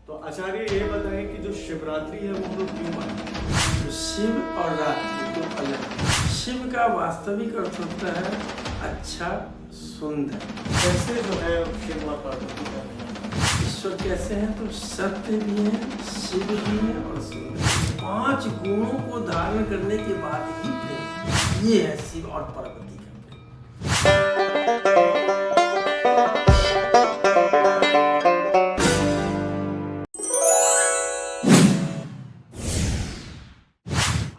तो आचार्य ये बताएं कि जो शिवरात्रि है वो हम लोग क्यों मानते हैं? तो शिव और रात्रि तो अलग है। शिव का वास्तविक अर्थ होता है अच्छा, सुंदर। कैसे जो है शिव और पार्वती का ईश्वर कैसे हैं? तो सत्य भी है, शिव भी है और सुंदर। 5 गुणों को धारण करने के बाद ही प्रेम, ये है शिव और पार्वती का प्रेम।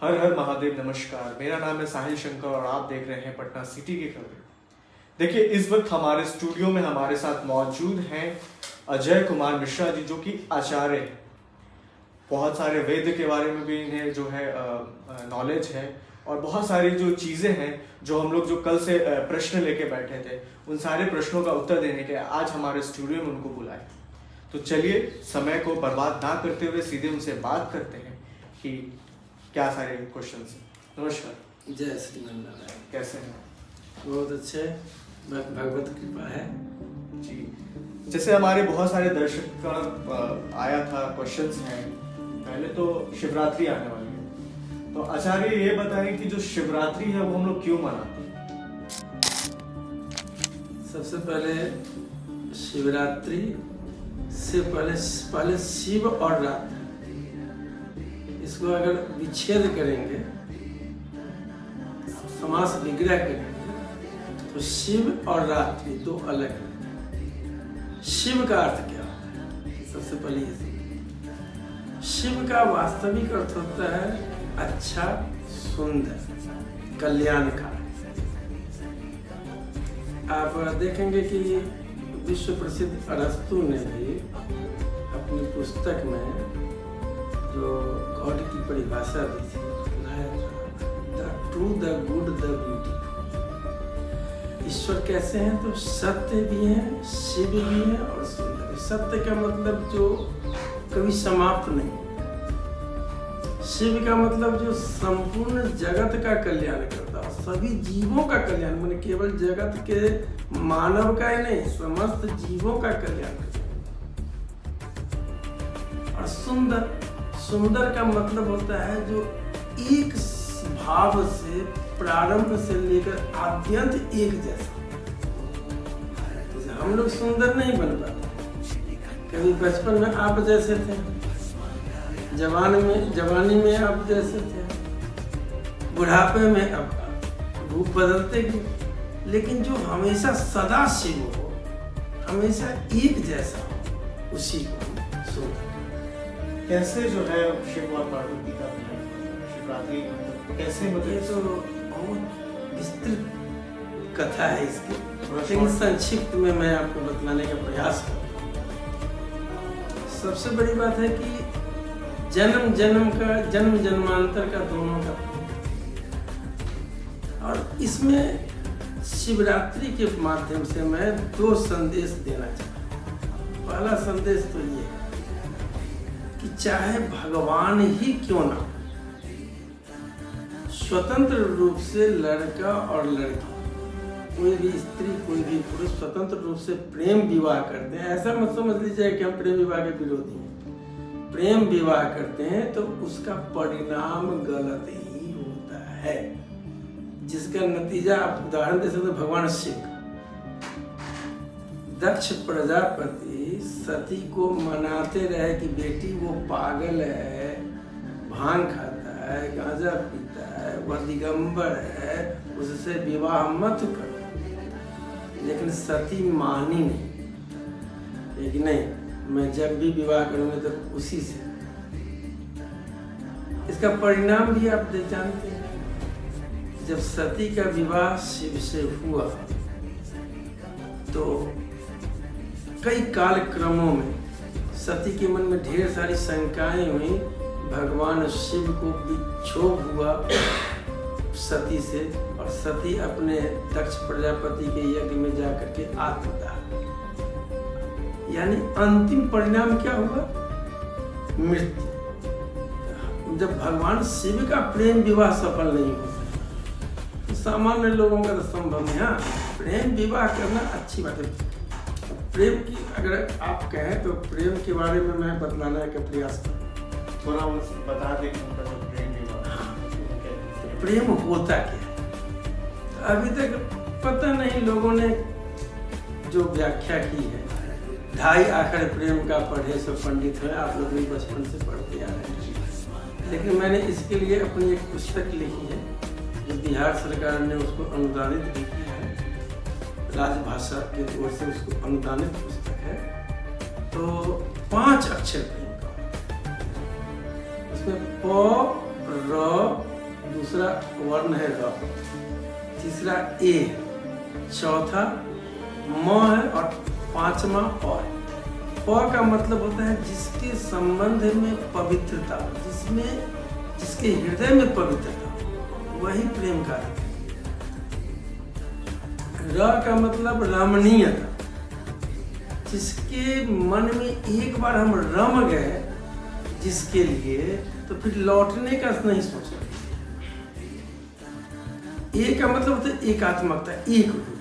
हर हर महादेव। नमस्कार, मेरा नाम है साहिल शंकर और आप देख रहे हैं पटना सिटी की खबरें। देखिए, इस वक्त हमारे स्टूडियो में हमारे साथ मौजूद हैं अजय कुमार मिश्रा जी, जो कि आचार्य हैं। बहुत सारे वेद के बारे में भी इन्हें जो है नॉलेज है और बहुत सारी जो चीज़ें हैं जो हम लोग जो कल से प्रश्न लेके बैठे थे, उन सारे प्रश्नों का उत्तर देने के आज हमारे स्टूडियो में उनको बुलाए। तो चलिए, समय को बर्बाद ना करते हुए सीधे उनसे बात करते हैं कि क्या सारे क्वेश्चंस हैं। नमस्कार। जय श्री नारायण। कैसे हैं? बहुत अच्छे, भगवत कृपा है जी। जैसे हमारे बहुत सारे दर्शक आया था, क्वेश्चंस हैं। पहले तो शिवरात्रि आने वाली है, तो आचार्य ये बताएं कि जो शिवरात्रि है वो हम लोग क्यों मनाते हैं? सबसे पहले शिवरात्रि से पहले शिव और रात्रि, इसको अगर विच्छेद करेंगे, समास विग्रह करेंगे, तो शिव और रात्रि दो अलग है। शिव का अर्थ क्या होता है? सबसे पहले ये शिव का वास्तविक अर्थ होता है अच्छा, सुंदर, कल्याणकारी। आप देखेंगे कि विश्व प्रसिद्ध अरस्तु ने भी अपनी पुस्तक में जो गॉड की परिभाषा दी थी, the true, the good, the beautiful. ईश्वर कैसे हैं? तो सत्य भी है, शिव भी है और सुंदर। सत्य का मतलब जो कभी समाप्त नहीं, शिव का मतलब जो संपूर्ण जगत का कल्याण करता है, सभी जीवों का कल्याण, माने केवल जगत के मानव का ही नहीं, समस्त जीवों का कल्याण करता है। और सुंदर का मतलब होता है जो एक भाव से, प्रारंभ से लेकर आद्यंत एक जैसा। हम लोग सुंदर नहीं बन पाते। कभी बचपन में आप जैसे थे, जवानी में आप जैसे थे, बुढ़ापे में अब रूप बदलते गए। लेकिन जो हमेशा सदा शिव हो, हमेशा एक जैसा हो, उसी को सुंदर। कैसे जो है शिव और पार्वती का शिवरात्रि कैसे मतलब? ये तो बहुत विस्तृत कथा है इसकी, लेकिन संक्षिप्त में मैं आपको बतलाने का प्रयास करूँ। सबसे बड़ी बात है कि जन्म जन्मांतर का दोनों का, और इसमें शिवरात्रि के माध्यम से मैं 2 संदेश देना चाहता हूँ। पहला संदेश तो ये है कि चाहे भगवान ही क्यों ना, स्वतंत्र रूप से लड़का और लड़की, कोई भी स्त्री कोई भी पुरुष स्वतंत्र रूप से प्रेम विवाह करते हैं। ऐसा मत समझ लीजिए कि हम प्रेम विवाह के विरोधी हैं। प्रेम विवाह करते हैं तो उसका परिणाम गलत ही होता है, जिसका नतीजा आप उदाहरण दे सकते हैं भगवान शिव का। दक्ष प्रजापति सती को मनाते रहे कि बेटी वो पागल है, भांग खाता है, गांजा पीता है, वह दिगंबर है, उससे विवाह मत करो। लेकिन सती मानी नहीं, लेकिन नहीं, मैं जब भी विवाह करूंगा तो उसी से। इसका परिणाम भी आप जानते हैं। जब सती का विवाह शिव से हुआ तो कई काल क्रमों में सती के मन में ढेर सारी शंकाएं हुई। भगवान शिव को विक्षोभ हुआ सती से, और सती अपने दक्ष प्रजापति के यज्ञ में जाकर के आत्मदाह। यानी अंतिम परिणाम क्या हुआ? मृत्यु। जब भगवान शिव का प्रेम विवाह सफल नहीं हो सका, सामान्य लोगों का तो संभव नहीं। हाँ, प्रेम विवाह करना अच्छी बात है, प्रेम की अगर आप कहें तो प्रेम के बारे में मैं बतलाने का प्रयास करूँ। थोड़ा वो बता दें कि उनका जो प्रेम विवाह प्रेम होता क्या है? अभी तक पता नहीं, लोगों ने जो व्याख्या की है, ढाई आखर प्रेम का पढ़े सो पंडित है, आप लोग भी बचपन से पढ़ते आ रहे हैं। लेकिन मैंने इसके लिए अपनी एक पुस्तक लिखी है जो बिहार सरकार ने उसको अनुदानित भी किया है, राजभाषा की ओर से उसको अनुदानित पुस्तक है। तो 5 अक्षर प्रेम का, उसमें प, र, दूसरा वर्ण है र, तीसरा ए, चौथा म है और 5वां प है। प का मतलब होता है जिसके संबंध में पवित्रता, जिसके हृदय में पवित्रता, वही प्रेम का अर्थ है। र का मतलब रमणीयता, जिसके मन में एक बार हम रम गए जिसके लिए, तो फिर लौटने का नहीं सोचना। एक का मतलब होता है एकात्मकता, एक रूपता,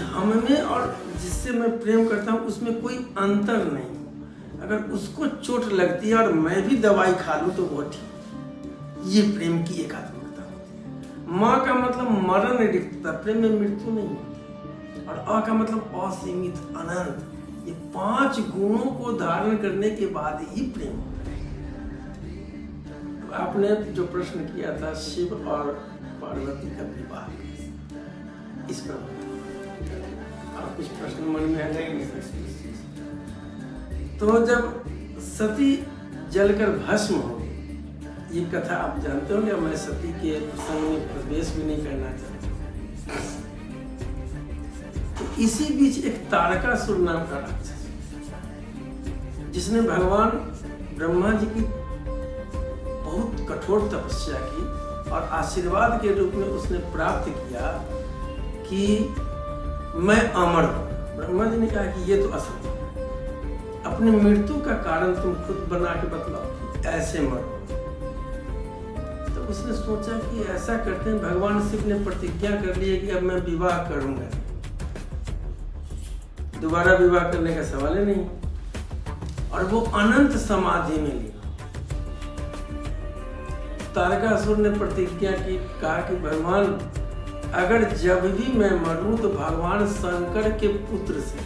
हम में और जिससे मैं प्रेम करता हूँ उसमें कोई अंतर नहीं। अगर उसको चोट लगती है और मैं भी दवाई खा लूँ तो वो ठीक, ये प्रेम की एकात्मकता होती है। माँ का मतलब मरण रिक्तता, प्रेम में मृत्यु नहीं होती। और अ का मतलब असीमित, अनंत। ये 5 गुणों को धारण करने के बाद ही प्रेम होता है। आपने जो प्रश्न किया था शिव और पार्वती का विवाह, इस पर आप कुछ प्रश्न मन में है? तो जब सती जलकर भस्म हो गई, ये कथा आप जानते होंगे, मैं सती के प्रसंग में प्रवेश भी नहीं करना चाहता। तो इसी बीच एक तारकासुर नाम का राक्षस, जिसने भगवान ब्रह्मा जी की बहुत कठोर तपस्या की और आशीर्वाद के रूप में उसने प्राप्त किया कि मैं अमर हूं। ब्रह्मा जी ने कहा कि ये तो असंभव है, अपनी मृत्यु का कारण तुम खुद बना के बतलाओ, ऐसे मरो। तो उसने सोचा कि ऐसा करते हैं, भगवान शिव ने प्रतिज्ञा कर ली है कि अब मैं विवाह करूंगा, दोबारा विवाह करने का सवाल ही नहीं। और वो अनंत समाधि में लिया। तारकासुर ने प्रतिज्ञा की, कहा कि भगवान अगर जब भी मैं मरूं तो भगवान शंकर के पुत्र से,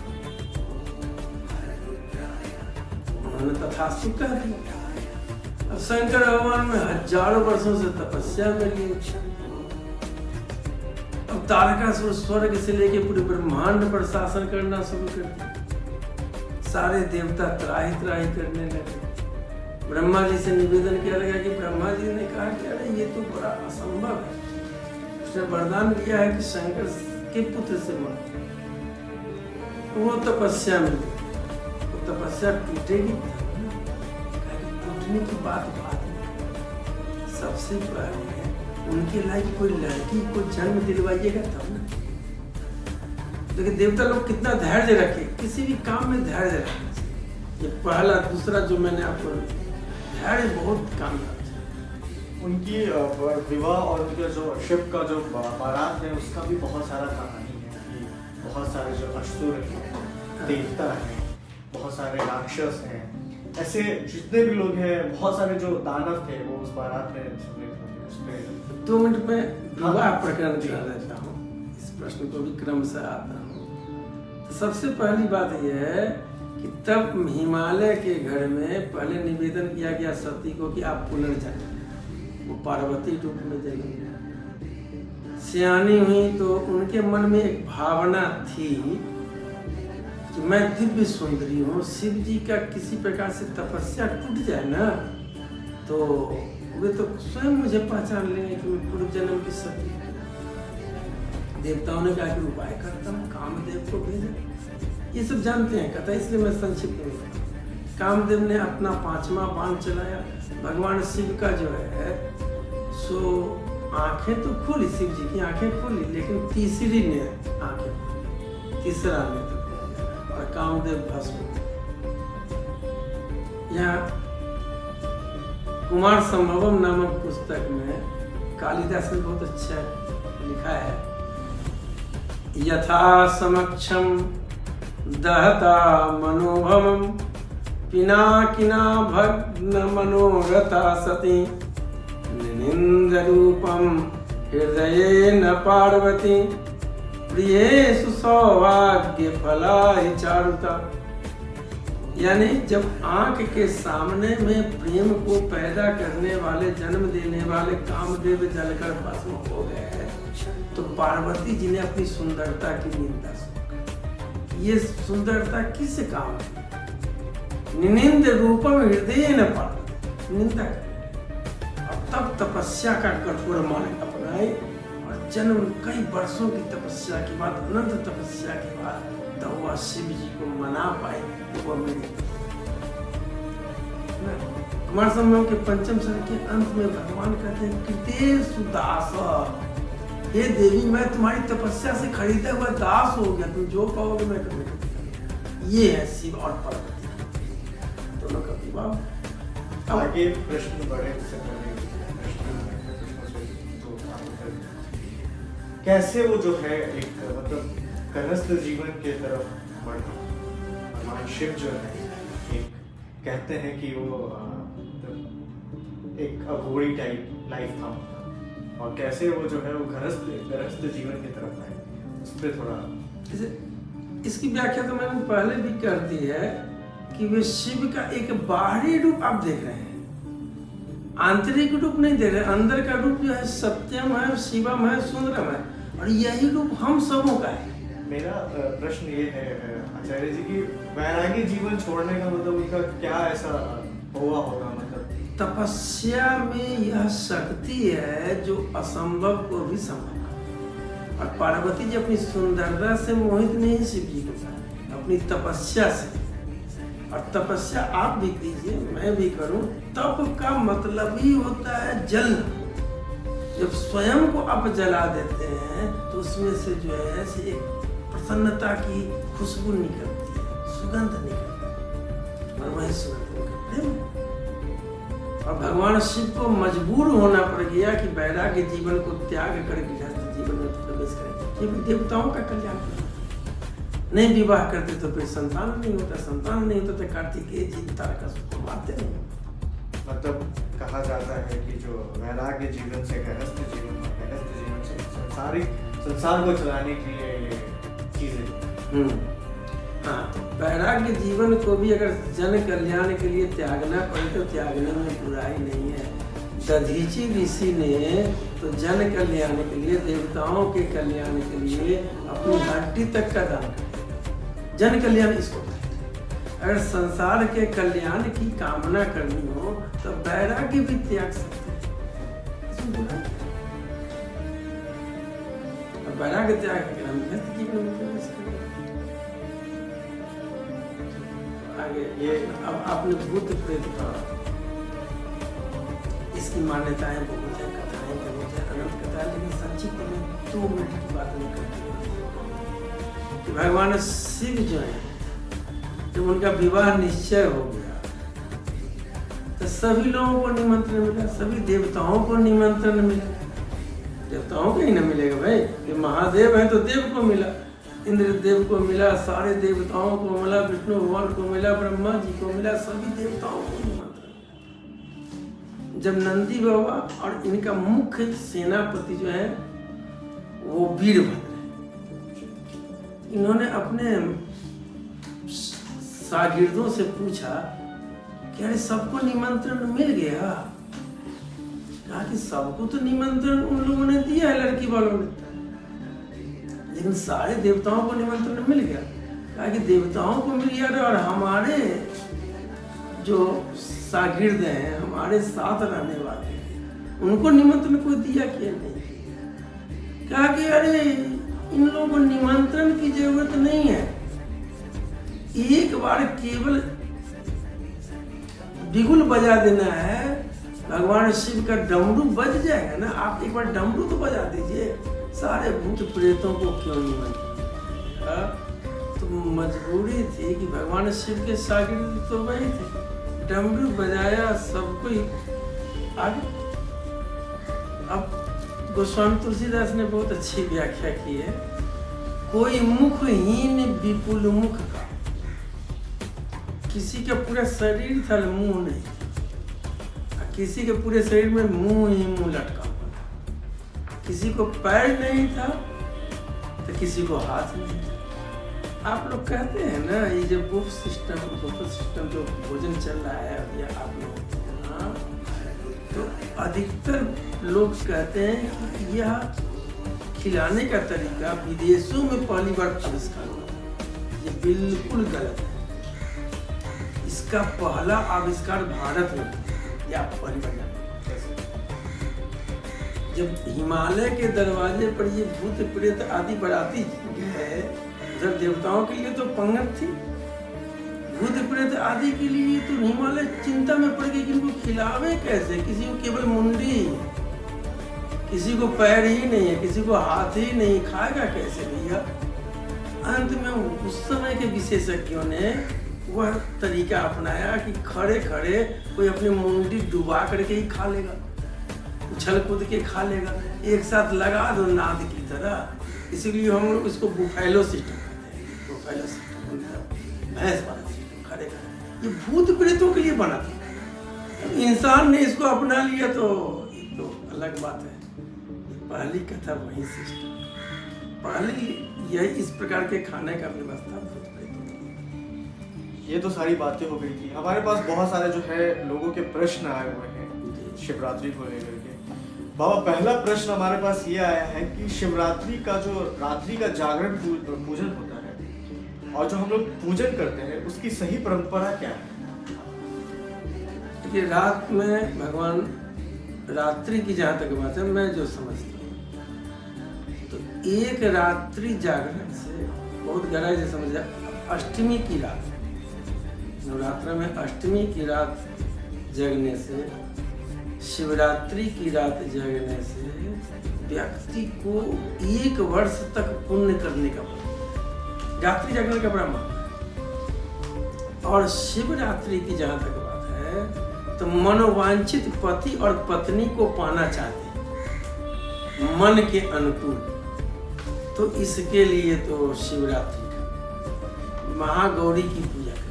उन्होंने तथास्तु कह दिया। अब शंकर भगवान में हजारों वर्षों से तपस्या करी। अब तारकासुर स्वर्ग से लेके पूरे ब्रह्मांड पर शासन करना शुरू कर दिया। सारे देवता त्राही त्राही करने लगे। ब्रह्मा जी से निवेदन किया लगा कि ब्रह्मा जी ने कहा कि अरे ये तो बड़ा असंभव है। उसने वरदान दिया है कि शंकर के पुत्र से मर, वो तपस्या में, वो तपस्या टूटेगी, टूटने की बात सबसे पहले उनके लायक कोई लड़की को जन्म दिलवाइएगा तब ना। लेकिन देवता लोग कितना धैर्य रखे, किसी भी काम में धैर्य रखे। ये पहला। दूसरा जो मैंने आपको, धैर्य बहुत काम आता है। उनकी विवाह और उनका जो शिव का जो बारात है उसका भी बहुत सारा कहानी है कि बहुत सारे जो असुर हैं, देवता हैं, बहुत सारे राक्षस हैं, ऐसे जितने भी लोग हैं, बहुत सारे जो दानव थे वो उस बारात में उसमें 2 मिनट में विवाह प्रकरण दिखा देता हूँ, इस प्रश्न को भी क्रम से आता हूँ। तो सबसे पहली बात यह है कि तब हिमालय के घर में पहले निवेदन किया गया सती को कि आप पुनर्जन्म, वो पार्वती रूप में जन्म। सियानी हुई तो उनके मन में एक भावना थी कि मैं दिव्य सुंदरी हूँ, शिव जी का किसी प्रकार से तपस्या टूट जाए ना तो वे तो स्वयं मुझे पहचान लेंगे कि मैं पूर्व जन्म की सती। देवताओं ने कहा कि उपाय करता हूँ, कामदेव को भेजा। ये सब जानते हैं कथा, इसलिए मैं संक्षिप्त में। कामदेव ने अपना 5वां बाण चलाया। भगवान शिव का जो है सो आंखें तो खुली, शिव जी की आंखें खुली, लेकिन तीसरी ने आंखें, तीसरा नेत्र, और कामदेव भस्म। यहाँ कुमार संभवम नामक पुस्तक में कालिदास ने बहुत अच्छा लिखा है, यथा समक्षम दहता मनोभवम पिनाकिना भग्न मनोरथा सती निनिंद रूपम हृदये न पार्वती प्रियेषु सौभाग्य फलाहि चारुता। यानी जब आंख के सामने में प्रेम को पैदा करने वाले, जन्म देने वाले कामदेव जलकर भस्म हो गए तो पार्वती जी ने अपनी सुंदरता की निंदा सुनी। ये सुंदरता किस काम की? निनिंद रूपम हृदय न पार्वती, निंदा कर। और तब तपस्या का कठोर मार्ग अपनाए और जन्म कई वर्षों की तपस्या के बाद, अनंत तपस्या के बाद तो वह शिव जी को मना पाए। वो मेरी कुमार संभव के पंचम सर्ग के अंत में भगवान कहते हैं कृतेषु दास, हे देवी मैं तुम्हारी तपस्या से खरीदा हुआ दास हो गया, तुम जो कहोगे मैं करूंगा। ये है शिव और पार्वती दोनों का विवाह। आगे प्रश्न बढ़े कैसे वो जो है एक मतलब गृहस्थ जीवन के तरफ बढ़ा। भगवान शिव जो है एक कहते हैं कि वो एक अघोरी टाइप लाइफ था और कैसे वो जो है वो गृहस्थ जीवन की तरफ आए, उस पर थोड़ा। इसकी व्याख्या तो मैंने पहले भी कर दी है कि वे शिव का एक बाहरी रूप आप देख रहे हैं, आंतरिक रूप नहीं देख रहे। अंदर का रूप जो है सत्यम है, शिवम है, सुंदरम है और यही रूप हम सबों का है। मेरा प्रश्न ये है आचार्य जी की वैरागी जीवन छोड़ने का मतलब उनका क्या ऐसा हुआ होगा? मतलब तपस्या में यह शक्ति है जो असंभव को भी संभव। और पार्वती जी अपनी सुंदरता से मोहित नहीं शिव जी को, अपनी तपस्या से। और तपस्या आप भी कीजिए, मैं भी करूं। तप का मतलब ही होता है जलना। जब स्वयं को आप जला देते हैं तो उसमें से जो है एक प्रसन्नता की खुशबू निकलती है, सुगंध निकलती है और वही सुगंध निकलती है। और भगवान शिव को मजबूर होना पड़ गया कि वैराग्य जीवन को त्याग कर गृहस्थ जीवन में प्रवेश करें। देवताओं का कल्याण करना, नहीं विवाह करते तो फिर संतान नहीं होता, संतान नहीं होता तो कार्तिकेय जी तारकासुर को मारते नहीं। मतलब कहा जाता है कि जो वैराग्य जीवन से गृहस्थ जीवन और गृहस्थ जीवन से संसार को चलाने के लिए चीजें। हाँ, तो वैराग्य जीवन को भी अगर जन कल्याण के लिए त्यागना पड़े तो त्यागने में बुराई नहीं है। दधीची ऋषि ने तो जन कल्याण के लिए, देवताओं के कल्याण के लिए अपनी हड्डी तक का दान किया। जन कल्याण इसको कहते हैं। अगर संसार के कल्याण की कामना करनी हो तो वैराग्य भी त्याग सकते हैं, इसमें बुराई नहीं। वैराग्य त्याग कर हम गृहस्थ जीवन में प्रवेश करेंगे। आगे ये अब आपने भूत प्रेत का इसकी मान्यताएं बहुत है, कथाएं बहुत है, अनंत कथा, लेकिन संक्षिप्त में 2 मिनट की बात नहीं करते कि भगवान शिव जो है जब उनका विवाह निश्चय हो गया तो सभी लोगों को निमंत्रण मिला, सभी देवताओं को निमंत्रण मिला। देवताओं को ही न मिलेगा भाई, ये महादेव है तो देव को मिला, इंद्र देव को मिला, सारे देवताओं को मिला, विष्णु भगवान को मिला, ब्रह्मा जी को मिला, सभी देवताओं को निमंत्रण। जब नंदी बाबा और इनका मुख्य सेनापति जो है वो वीरभद्र, इन्होंने अपने शागिर्दों से पूछा कि अरे सबको निमंत्रण मिल गया? कहा कि सबको तो निमंत्रण उन लोगों ने दिया है, लड़की वालों ने, लेकिन सारे देवताओं को निमंत्रण मिल गया। कहा कि देवताओं को मिल गया और हमारे जो शागिर्द हैं, हमारे साथ रहने वाले हैं, उनको निमंत्रण कोई दिया कि नहीं? कहा कि अरे इन लोगों को निमंत्रण की जरूरत नहीं है, एक बार केवल बिगुल बजा देना है, भगवान शिव का डमरू बज जाएगा ना। आप एक बार डमरू तो बजा दीजिए, सारे भूत प्रेतों को क्यों निमंत्रण? तो मजबूरी थी कि भगवान शिव के शागिर्द तो वही थे, डमरू बजाया, सबको आगे। अब गोस्वामी तुलसीदास ने बहुत अच्छी व्याख्या की है, कोई मुखहीन विपुल मुख का, किसी का पूरा शरीर था मुंह नहीं, किसी के पूरे शरीर में मुंह ही मुंह लटका हुआ था, किसी को पैर नहीं था तो किसी को हाथ नहीं था। आप लोग कहते हैं ना ये जो बुफ सिस्टम जो भोजन चल रहा है या आप लोग हाँ, तो अधिकतर लोग कहते हैं कि यह खिलाने का तरीका विदेशों में पहली बार आविष्कार हुआ। ये बिल्कुल गलत है। इसका पहला आविष्कार भारत में या पहली बार जब हिमालय के दरवाजे पर ये भूत प्रेत आदि बराती है, उधर देवताओं के लिए तो पंगत थी, भूत प्रेत आदि के लिए तो हिमालय चिंता में पड़ गई कि इनको खिलावे कैसे। किसी को केवल मुंडी, किसी को पैर ही नहीं है, किसी को हाथ ही नहीं, खाएगा कैसे भैया। अंत में उस समय के विशेषज्ञों ने वह तरीका अपनाया कि खड़े खड़े कोई अपनी मुंडी डुबा करके ही खा लेगा, उछल कूद के खा लेगा, एक साथ लगा दो नाद की तरह। इसीलिए हम लोग इसको बुफैलो सिस्टम कहते हैं। बुफैलो सिस्टम भैंस वाला सिस्टम, खड़े खड़े। ये भूत प्रेतों के लिए बना था, इंसान ने इसको अपना लिया तो अलग बात है। पहली कथा वही सिस्टम, पहली यही इस प्रकार के खाने का व्यवस्था भूत प्रेतों की। ये तो सारी बातें हो गई थी। हमारे पास बहुत सारे जो है लोगों के प्रश्न आए हुए हैं शिवरात्रि को लेकर के। बाबा, पहला प्रश्न हमारे पास ये आया है कि शिवरात्रि का जो रात्रि का जागरण पूजन होता है और जो हम लोग पूजन करते हैं उसकी सही परंपरा क्या है? देखिए, रात में भगवान रात्रि की जहाँ तक बात है, मैं जो समझता हूँ तो एक रात्रि जागरण से बहुत गहराई से समझा। अष्टमी की रात, नवरात्र में अष्टमी की रात जगने से, शिवरात्रि की रात जगने से व्यक्ति को 1 वर्ष तक पुण्य करने का रात्रि जागरण का बड़ा महत्व। और शिवरात्रि की जहाँ तक बात है तो मनोवांछित पति और पत्नी को पाना चाहते हैं मन के अनुकूल, तो इसके लिए तो शिवरात्रि महागौरी की पूजा करें।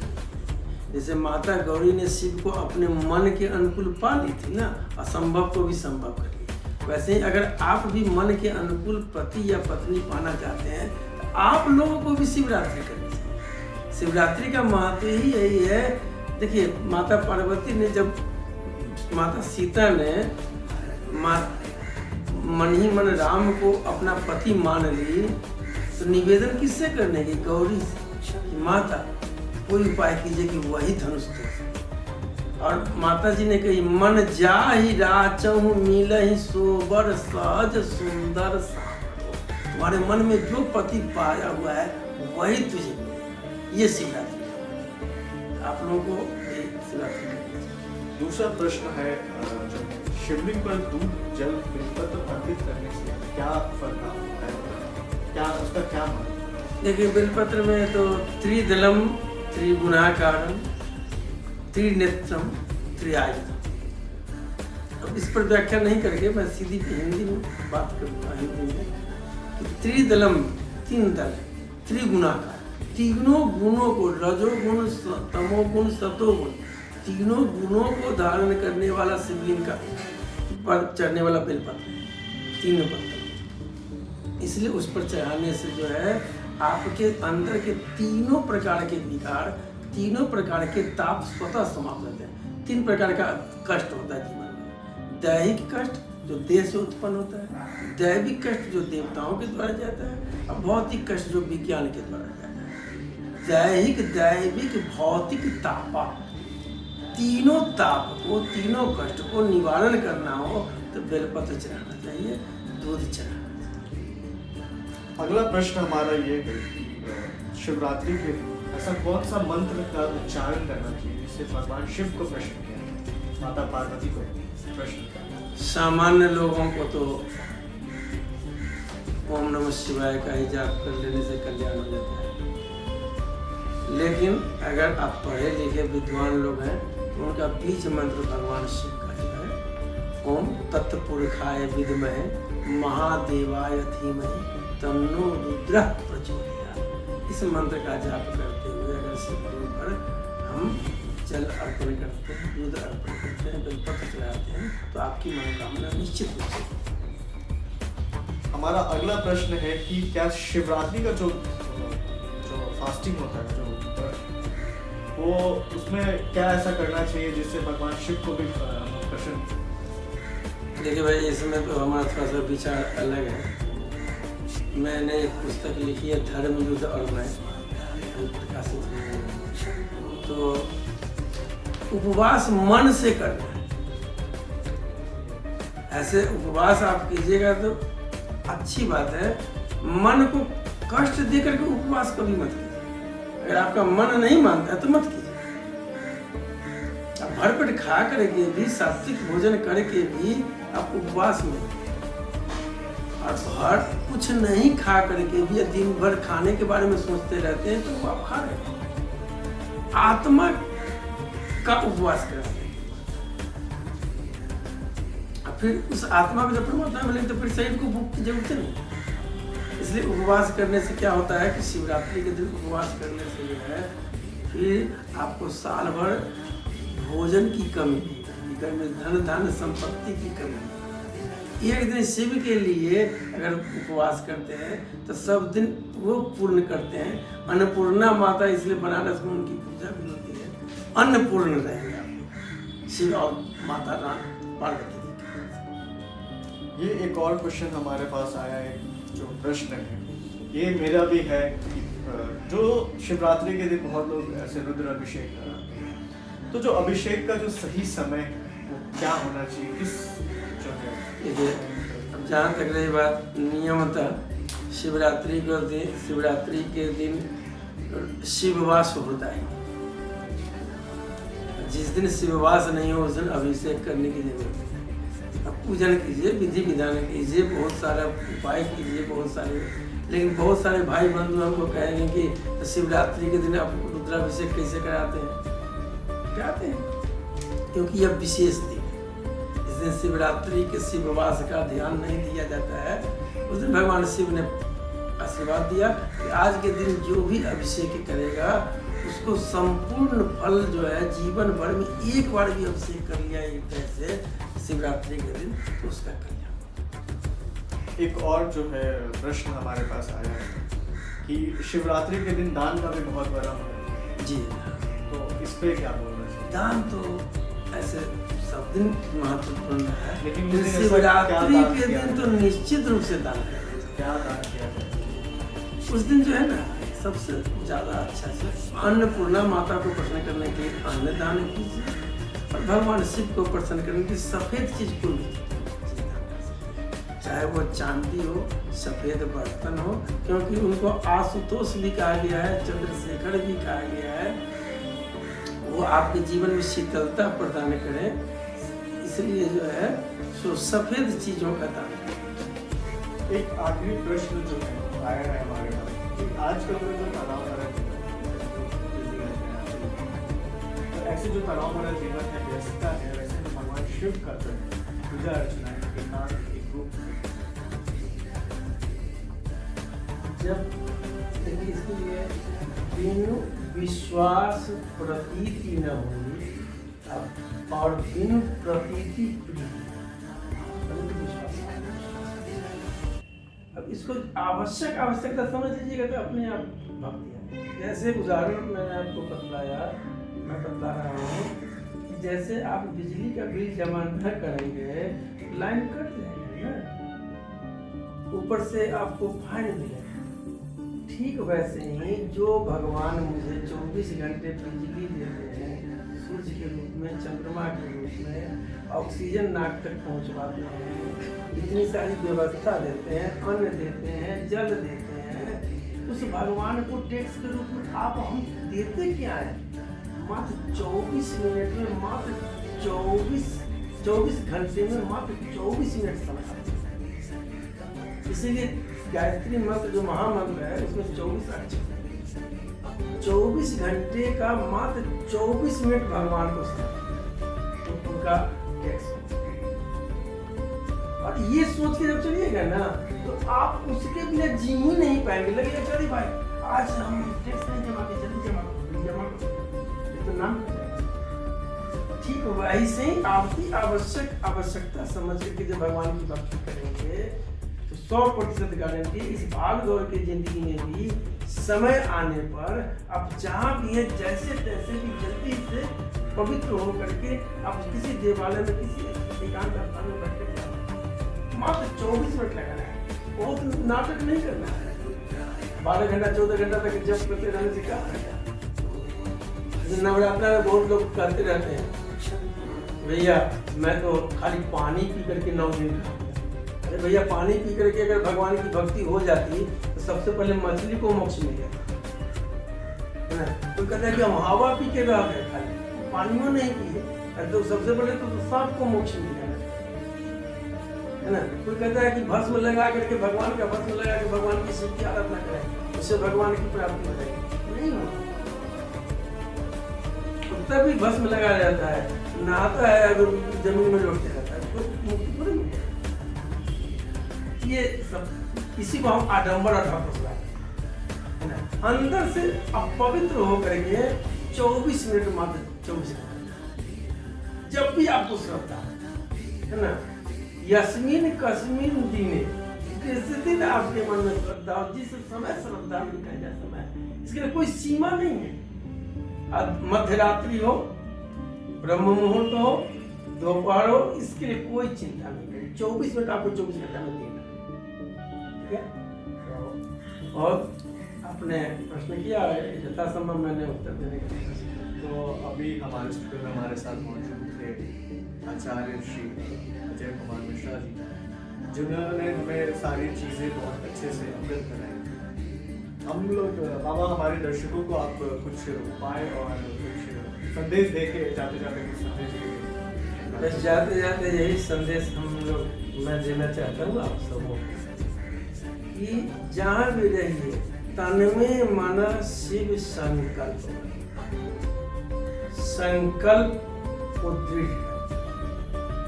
जैसे माता गौरी ने शिव को अपने मन के अनुकूल पा ली थी ना, असंभव को भी संभव कर लिया। वैसे ही अगर आप भी मन के अनुकूल पति या पत्नी पाना चाहते हैं तो आप लोगों को भी शिवरात्रि करनी चाहिए। शिवरात्रि का महत्व ही यही है। देखिए, माता पार्वती ने जब माता सीता ने मन ही मन राम को अपना पति मान ली तो निवेदन किससे करने की? गौरी से। माता कोई उपाय कीजिए कि वही धनुष तोड़े। और माता जी ने कही, मन जा ही राचहु मिलहि सोबर सहज सुंदर सातो। तुम्हारे मन में जो पति पाया हुआ है वही तुझे मिले। ये शिवरात्रि आप लोगों को शिवरात्रि करनी चाहिए। दूसरा प्रश्न है, शिवलिंग पर दूध जल बेलपत्र अर्पित करने से क्या फर्क आता है? क्या उसका क्या मतलब? देखिए, बेलपत्र में तो त्रिदलम त्रिगुणाकारम त्रिनेत्रम त्रिआयुधम। अब इस पर व्याख्या नहीं करके मैं सीधी हिंदी में बात करूँगा। हिंदी में कि त्रिदलम 3 दल, त्रिगुणाकार, तीनों गुणों को, रजोगुण तमोगुण सतोगुण, तीनों गुणों को धारण करने वाला शिवलिंग का पर चढ़ने वाला बेलपत्र, 3 पत्थर। इसलिए उस पर चढ़ाने से जो है आपके अंदर के तीनों प्रकार के विकार, तीनों प्रकार के ताप स्वतः समाप्त होते हैं। 3 प्रकार का कष्ट होता है जीवन में। दैहिक कष्ट जो देह से उत्पन्न होता है, दैविक कष्ट जो देवताओं के द्वारा जाता है, और भौतिक कष्ट जो विज्ञान के द्वारा जाता है। दैहिक, दैविक, भौतिक तापा, तीनों ताप को, तीनों कष्ट को निवारण करना हो तो बेलपत्र चढ़ाना चाहिए, दूध चढ़ाना। अगला प्रश्न हमारा ये है कि शिवरात्रि के दिन ऐसा कौन सा मंत्र का उच्चारण करना चाहिए जिससे भगवान शिव को प्रश्न किया, माता पार्वती को प्रश्न किया? सामान्य लोगों को तो ओम नमः शिवाय का ही जाप कर लेने से कल्याण हो जाता है। लेकिन अगर आप पढ़े लिखे विद्वान लोग हैं तो उनका बीज मंत्र भगवान शिव का जो है, ओम तत्पुरुषाय विद्महे महादेवाय धीमहि तन्नो रुद्रः प्रचोदयात्। इस मंत्र का जाप करते हुए अगर शिवलिंग पर हम जल अर्पण करते हैं, दूध अर्पण करते हैं, बेलपत्र चढ़ाते हैं, तो आपकी मनोकामना निश्चित रूप से। हमारा अगला प्रश्न है कि क्या शिवरात्रि का जो फास्टिंग होता है, जो वो उसमें क्या ऐसा करना चाहिए जिससे भगवान शिव को भी प्रसन्न? देखिए भाई, इसमें तो हमारा थोड़ा सा विचार अलग है। मैंने एक पुस्तक लिखी है धर्म युद्ध और मैं, प्रकाशित हुई है। तो उपवास मन से करना है। ऐसे उपवास आप कीजिएगा तो अच्छी बात है। मन को कष्ट देकर के उपवास कभी मत कीजिए। अगर आपका मन नहीं मानता है तो मत कीजिए। आप भरपेट खा करके भी, सात्विक भोजन करके भी आप उपवास में, और भर कुछ नहीं खा करके भी दिन भर खाने के बारे में सोचते रहते हैं, तो वो आप खा रहे हैं। आत्मा का उपवास कर रहे हैं। फिर उस आत्मा को जब परमात्मा मिलेंगे तो फिर शरीर को भूख की जरूरत नहीं। इसलिए उपवास करने से क्या होता है कि शिवरात्रि के दिन उपवास करने से जो है फिर आपको साल भर भोजन की कमी नहीं, घर में धन धान्य संपत्ति की कमी नहीं। एक दिन शिव के लिए अगर उपवास करते हैं तो सब दिन वो पूर्ण करते हैं। अन्नपूर्णा माता, इसलिए बनारस में उनकी पूजा भी होती है। अन्नपूर्ण रहेंगे आप शिव और माता रानी पार्वती। ये एक और क्वेश्चन हमारे पास आया है, जो प्रश्न है ये मेरा भी है कि जो शिवरात्रि के दिन बहुत लोग ऐसे रुद्र अभिषेक कराते हैं, तो जो अभिषेक का जो सही समय वो क्या होना चाहिए, किस जो है? देखिए, अब जहाँ तक रही बात नियमतः शिवरात्रि के दिन शिववास होता है। जिस दिन शिववास नहीं हो उस दिन अभिषेक करने की जरूरत है। अब पूजन कीजिए, विधि विधान कीजिए, बहुत सारा उपाय कीजिए, बहुत सारे, लेकिन बहुत सारे भाई बंधु हमको कहेंगे कि शिवरात्रि के दिन आप रुद्राभिषेक कैसे कराते हैं? क्योंकि यह विशेष दिन, इस दिन शिवरात्रि के शिववास का ध्यान नहीं दिया जाता है। उस दिन भगवान शिव ने आशीर्वाद दिया कि आज के दिन जो भी अभिषेक करेगा उसको संपूर्ण फल जो है जीवन भर में एक बार भी अभिषेक कर लिया एक तरह से शिवरात्रि के दिन, तो उसका कल्याण। एक और जो है प्रश्न हमारे पास आया है कि शिवरात्रि के दिन दान का भी बहुत बड़ा महत्व है। जी, तो इस पे क्या बोलना चाहिए? दान तो ऐसे सब दिन महत्वपूर्ण है, लेकिन लेकिन शिवरात्रि के दिन तो निश्चित रूप से दान करें। क्या दान किया जाए? उस दिन जो है ना सबसे ज्यादा अच्छा से अन्नपूर्णा माता को प्रसन्न करने के लिए अन्न दान कीजिए, और भगवान शिव को प्रसन्न करने की सफेद चीज को भी, चाहे वो चांदी हो, सफेद बर्तन हो, क्योंकि उनको आशुतोष भी कहा गया है, चंद्रशेखर भी कहा गया है। वो आपके जीवन में शीतलता प्रदान करें, इसलिए जो है सो सफेद चीजों का दान करें। एक आखिरी प्रश्न जो है आया है हमारे पास कि आजकल में जो तनाव भरा तो ऐसे जो तनाव भरा जीवन है, व्यस्तता है, वैसे में भगवान शिव का जो है पूजा अर्चना एक रूप जब देखिए इसके लिए बिनु विश्वास प्रतीति न होगी और बिनु प्रतीति अब इसको आवश्यकता समझ लीजिएगा तो अपने आप भक्ति है। जैसे उदाहरण मैंने आपको मैं बतला रहा हूँ कि जैसे आप बिजली का बिल जमा न करेंगे लाइन कट जाएगी ना, ऊपर से आपको फाइन मिलेगा। ठीक वैसे ही जो भगवान मुझे 24 घंटे बिजली देते हैं, सूर्य के रूप में, चंद्रमा के रूप में, ऑक्सीजन नाक तक पहुंचवाते हैं, इतनी सारी व्यवस्था देते हैं, अन्न देते हैं, जल देते हैं, उस भगवान को टैक्स के रूप में आप हम देते क्या है? मात्र 24 मिनट में, मात्र 24 घंटे में मात्र 24 मिनट समय। इसीलिए गायत्री मंत्र जो महामंत्र है उसमें 24 अक्षर, 24 घंटे का मात्र 24 मिनट भगवान को तो उनका टैक्स। और ये सोच के जब चलिएगा ना तो आप उसके बिना जी ही नहीं पाएंगे। लगेगा चलिए भाई आज हम टैक्स नहीं जमा के जल्दी जमा करो तो नाम ठीक वैसे ही आपकी आवश्यकता समझ करके जब भगवान की भक्ति करेंगे तो 100% गारंटी इस भाग दौड़ की जिंदगी में भी समय आने पर आप जहाँ भी है जैसे तैसे भी जल्दी से पवित्र हो करके आप किसी देवालय में किसी एकांत स्थान में बैठ कर मात्र 24 मिनट लगाना है, बहुत नाटक नहीं करना है। 12 घंटा 14 घंटा तक जप करते रहने से क्या फायदा। नवरात्र में बहुत लोग करते रहते हैं, भैया मैं तो खाली पानी पी करके 9 दिन रहा। अरे भैया पानी पी करके अगर भगवान की भक्ति हो जाती तो सबसे पहले मछली को मोक्ष मिल जाता है ना। तो कहता है कि हम हवा पी के रह गए, खाली पानी में नहीं पिए तो सबसे पहले तो सांप को मोक्ष मिल जाए है ना। कोई कहता है कि भस्म लगा करके भगवान का भस्म लगा के भगवान की शिव की आराधना करें, उससे भगवान की प्राप्ति हो जाएगी। नहीं हो कुत्ता भी भस्म लगा रहता है, नहाता है, अगर जमीन में लौटते रहता है तो मुक्ति थोड़ी मिलती है। ये सब इसी को हम आडंबर और ढापसला है ना। अंदर से अपवित्र होकर के 24 मिनट मात्र 24 मिनट जब भी आपको श्रद्धा है ना, यस्मिन कस्मिन दिने, जिस दिन आपके मन में श्रद्धा हो, जिस समय श्रद्धा निकल जाए समय, इसके लिए कोई सीमा नहीं है। मध्यरात्रि हो, ब्रह्म मुहूर्त हो, दोपहर हो, इसके लिए कोई चिंता नहीं है। 24 मिनट आपको 24 घंटा में देना, ठीक है। और आपने प्रश्न किया है, यथासंभव मैंने उत्तर देने का प्रयास किया। तो अभी हमारे स्टूडियो में हमारे साथ मौजूद थे आचार्य श्री अजय कुमार मिश्रा जी, जिन्होंने हमें सारी चीज़ें बहुत अच्छे से अवगत कराई। हम लोग बाबा हमारे दर्शकों को आप कुछ उपाय और कुछ संदेश दे के जाते जाते कुछ संदेश देंगे। बस जाते जाते यही संदेश हम लोग मैं देना चाहता हूँ आप सबको कि जहाँ भी रहिए तन में मन शिव संकल्प को दृढ़।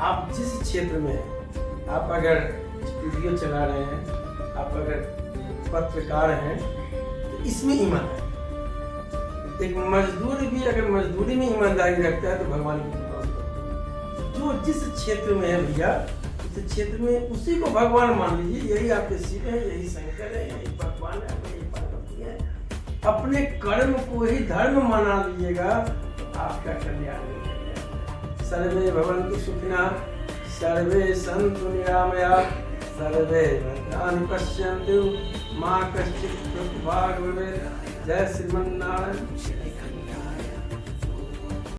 आप जिस क्षेत्र में हैं, आप अगर स्टूडियो चला रहे हैं, आप अगर पत्रकार हैं तो इसमें ईमान है। एक मजदूर भी अगर मजदूरी में ईमानदारी रखता है तो भगवान की कृपा होती है। जो जिस क्षेत्र में है भैया उस क्षेत्र में उसी को भगवान मान लीजिए। यही आपके शिव है, यही शंकर है, यही भगवान है, यही पार्वती है। अपने कर्म को ही धर्म माना लीजिएगा तो आपका कल्याण हो जाएगा। सर्वे भवन्तु सुखिनः, सर्वे सन्तु निरामयाः, सर्वे भद्राणि पश्यन्तु मा कश्चित् दुःखभाग् भवेत्। जय श्रीमन्नारायण।